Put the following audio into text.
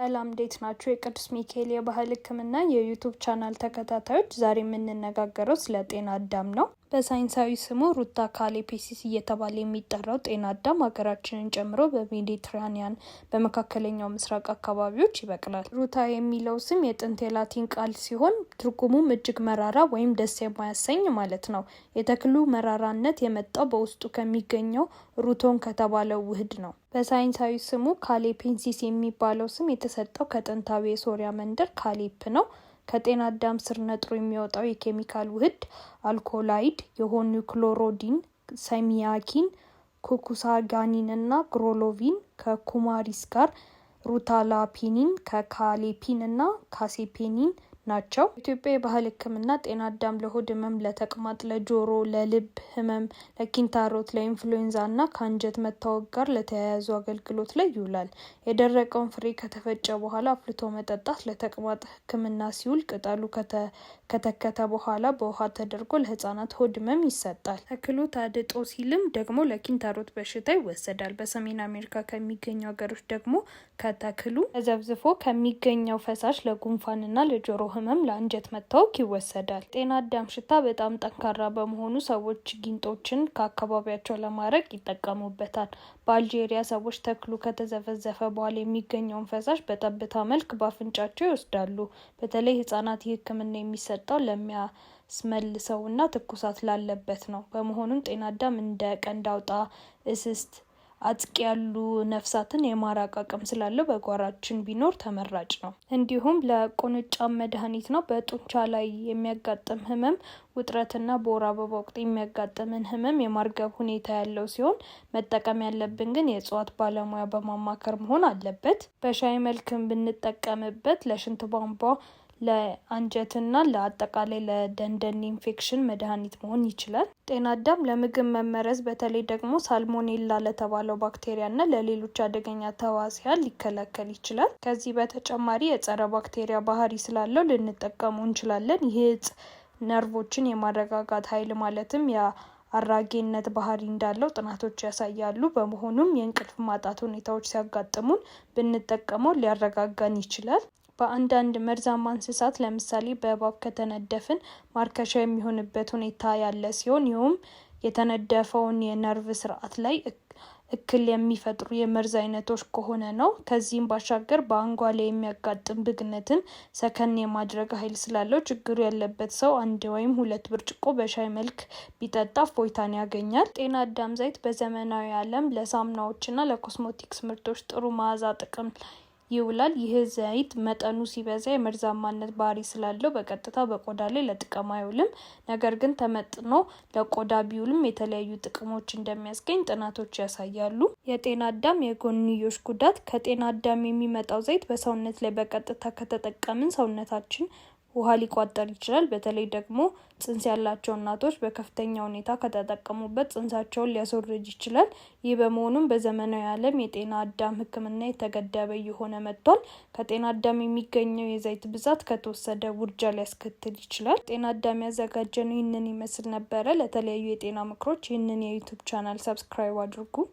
ሰላም እንዴት ናችሁ? የቅዱስ ሚካኤል የባህል ሕክምና የዩቲዩብ ቻናል ተከታታዮች፣ ዛሬ የምንነጋገረው ስለ ጤና አዳም ነው። በሳይንሳዊ ስሙ ሩታ ካሌፔሲስ እየተባለ የሚጠራው ጤና አዳም ሀገራችንን ጨምሮ በሜዲትራኒያን በመካከለኛው ምስራቅ አካባቢዎች ይበቅላል። ሩታ የሚለው ስም የጥንት የላቲን ቃል ሲሆን ትርጉሙም እጅግ መራራ ወይም ደስ የማያሰኝ ማለት ነው። የተክሉ መራራነት የመጣው በውስጡ ከሚገኘው ሩቶን ከተባለው ውህድ ነው። በሳይንሳዊ ስሙ ካሌፔንሲስ የሚባለው ስም የተሰጠው ከጥንታዊ የሶሪያ መንደር ካሌፕ ነው። ከጤና አዳም ስር ነጥሮ የሚወጣው የኬሚካል ውህድ አልኮላይድ የሆኑ ክሎሮዲን፣ ሰሚያኪን፣ ኩኩሳጋኒን እና ግሮሎቪን ከኩማሪስ ጋር ሩታላፒኒን ከካሌፒን እና ካሴፔኒን ናቸው። ኢትዮጵያ የባህል ሕክምና ጤና አዳም ለሆድ ህመም፣ ለተቅማጥ፣ ለጆሮ፣ ለልብ ህመም፣ ለኪንታሮት፣ ለኢንፍሉዌንዛ እና ከአንጀት መታወክ ጋር ለተያያዙ አገልግሎት ላይ ይውላል። የደረቀውን ፍሬ ከተፈጨ በኋላ አፍልቶ መጠጣት ለተቅማጥ ሕክምና ሲውል፣ ቅጠሉ ከተከተ በኋላ በውሃ ተደርጎ ለህፃናት ሆድ ህመም ይሰጣል። ተክሉ ታድጦ ሲልም ደግሞ ለኪንታሮት በሽታ ይወሰዳል። በሰሜን አሜሪካ ከሚገኙ ሀገሮች ደግሞ ከተክሉ ተዘብዝፎ ከሚገኘው ፈሳሽ ለጉንፋንና ለጆሮ ህመም፣ ለአንጀት መታወክ ይወሰዳል። ጤና አዳም ሽታ በጣም ጠንካራ በመሆኑ ሰዎች ጊንጦችን ከአካባቢያቸው ለማድረግ ይጠቀሙበታል። በአልጄሪያ ሰዎች ተክሉ ከተዘፈዘፈ በኋላ የሚገኘውን ፈሳሽ በጠብታ መልክ በአፍንጫቸው ይወስዳሉ። በተለይ ህጻናት ይህ ህክምና የሚሰጠው ለሚያስመልሰው እና ትኩሳት ላለበት ነው። በመሆኑም ጤና አዳም እንደ ቀንድ አውጣ፣ እስስት፣ አጥቂ ያሉ ነፍሳትን የማራቅ አቅም ስላለው በጓሯችን ቢኖር ተመራጭ ነው። እንዲሁም ለቁንጫም መድኃኒት ነው። በጡንቻ ላይ የሚያጋጥም ህመም፣ ውጥረትና በወር አበባ ወቅት የሚያጋጥምን ህመም የማርገብ ሁኔታ ያለው ሲሆን መጠቀም ያለብን ግን የእጽዋት ባለሙያ በማማከር መሆን አለበት። በሻይ መልክም ብንጠቀምበት ለሽንት ቧንቧ፣ ለአንጀትና ለአጠቃላይ ለደንደን ኢንፌክሽን መድኃኒት መሆን ይችላል። ጤና አዳም ለምግብ መመረዝ በተለይ ደግሞ ሳልሞኔላ ለተባለው ባክቴሪያና ለሌሎች አደገኛ ተዋሲያን ሊከላከል ይችላል። ከዚህ በተጨማሪ የጸረ ባክቴሪያ ባህሪ ስላለው ልንጠቀመው እንችላለን። ይህ እጽ ነርቮችን የማረጋጋት ኃይል ማለትም የአራጌነት ባህሪ እንዳለው ጥናቶች ያሳያሉ። በመሆኑም የእንቅልፍ ማጣት ሁኔታዎች ሲያጋጥሙን ብንጠቀመው ሊያረጋጋን ይችላል። በአንዳንድ መርዛማ እንስሳት ለምሳሌ በእባብ ከተነደፍን ማርከሻ የሚሆንበት ሁኔታ ያለ ሲሆን ይህም የተነደፈውን የነርቭ ስርዓት ላይ እክል የሚፈጥሩ የመርዝ አይነቶች ከሆነ ነው። ከዚህም ባሻገር በአንጓ ላይ የሚያጋጥም ብግነትን ሰከን የማድረግ ኃይል ስላለው ችግሩ ያለበት ሰው 1 ወይም 2 ብርጭቆ በሻይ መልክ ቢጠጣ እፎይታን ያገኛል። ጤና አዳም ዘይት በዘመናዊ ዓለም ለሳሙናዎችና ለኮስሞቲክስ ምርቶች ጥሩ መዓዛ ጥቅም ይውላል። ይህ ዘይት መጠኑ ሲበዛ የመርዛማነት ባህሪ ስላለው በቀጥታ በቆዳ ላይ ለጥቅም አይውልም። ነገር ግን ተመጥኖ ለቆዳ ቢውልም የተለያዩ ጥቅሞች እንደሚያስገኝ ጥናቶች ያሳያሉ። የጤና አዳም የጎንዮሽ ጉዳት። ከጤና አዳም የሚመጣው ዘይት በሰውነት ላይ በቀጥታ ከተጠቀምን ሰውነታችን ውሃ ሊቋጠር ይችላል። በተለይ ደግሞ ጽንስ ያላቸው እናቶች በከፍተኛ ሁኔታ ከተጠቀሙበት ጽንሳቸውን ሊያስወርድ ይችላል። ይህ በመሆኑም በዘመናዊ ዓለም የጤና አዳም ሕክምና የተገደበ እየሆነ መጥቷል። ከጤና አዳም የሚገኘው የዘይት ብዛት ከተወሰደ ውርጃ ሊያስከትል ይችላል። ጤና አዳም ያዘጋጀነው ይህንን ይመስል ነበረ። ለተለያዩ የጤና ምክሮች ይህንን የዩቲዩብ ቻናል ሰብስክራይብ አድርጉ።